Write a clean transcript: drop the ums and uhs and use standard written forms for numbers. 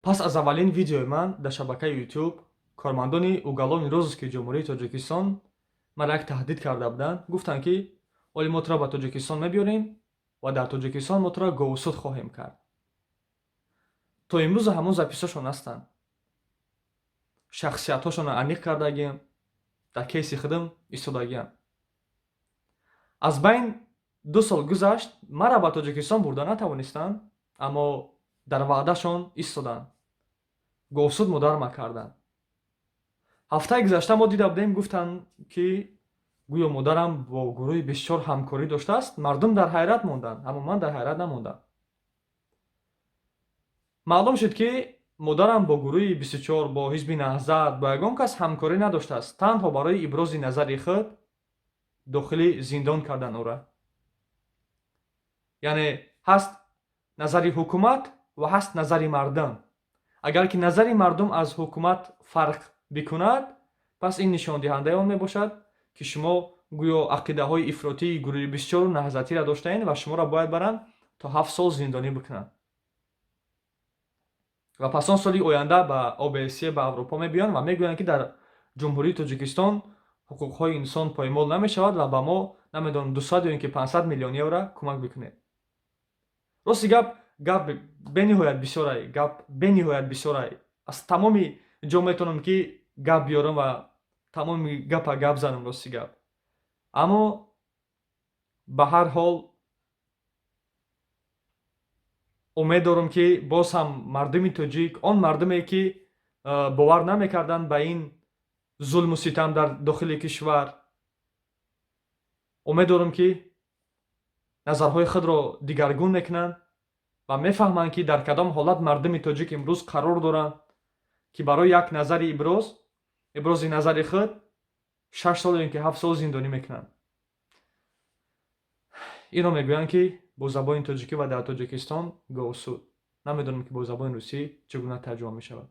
Пас аз аввалин видеои ман дар шабакаи YouTube кормандони уголовни розыски Ҷумҳурии Тоҷикистон маро як таҳдид карда буданд. Гуфтанд, ки оли мотро ба Тоҷикистон мебиёрем ва дар Тоҷикистон мотро говусуд хоҳем кард. То имрӯз ҳамон записҳошон ҳастанд. Шахсиятҳошонро аниқ кардагием, дар кейси худам истодагиам. Аз байн 2 сол гузашт, маро ба Тоҷикистон бурда натавонистанд, аммо дар ваъдашон истоданд. Говусуд модарама карданд. ҳафтаи гузашта мо дида будем, гуфтанд, ки гӯё модарам бо гурӯҳи бисёр ҳамкорӣ доштааст. Мардум дар ҳайрат монданд, аммо ман дар ҳайрат намондам. маълум шуд, ки модарам бо гурӯҳи 24, бо ҳизби наҳзат, бо ягон кас ҳамкорӣ надоштааст. Танҳо барои ибрози назари худ дохили зиндон карданд ӯро. Яъне ҳаст назари ҳукумат ва ҳаст назари мардум. Агар ки назари мардум аз ҳукумат фарқ бикунад, пас ин нишондиҳандаи он мебошад, ки шумо гӯё ақидаҳои ифротии гурӯҳи 24 наҳзатиро доштаед ва шуморо бояд баранд то 7 сол зиндонӣ бикунанд. ва пас он соли оянда ба ОБСЕ ба Аврупо мебиёнд ва мегӯянд, ки дар Ҷумҳурии Тоҷикистон ҳуқуқҳои инсон поймол намешавад ва ба мо намедонам 200 ё ин ки 500 миллион евро кӯмак бикунед. Рости гап бениҳоят бисёрай. Аз тамоми ҷо метавонам ки гап биёрам ва тамоми гапа гап занам, рости гап. Аммо ба ҳар ҳол умед дорам, ки боз ҳам мардуми тоҷик, он мардуме ки бовар намекарданд ба ин зулму ситам дар дохили кишвар, умед дорам, ки назарҳои худро дигаргун мекунанд ва мефаҳманд, ки дар кадом ҳолат мардуми тоҷик имрӯз қарор доранд, ки барои як назари ибрози назари худ 6 сол ё ин ки 7 сол зиндонӣ мекунанд. Инро мегӯянд, ки бо забони тоҷикӣ ва дар Тоҷикистон говусуд. Намедонам, ки бо забони русӣ чӣ гуна тарҷума мешавад.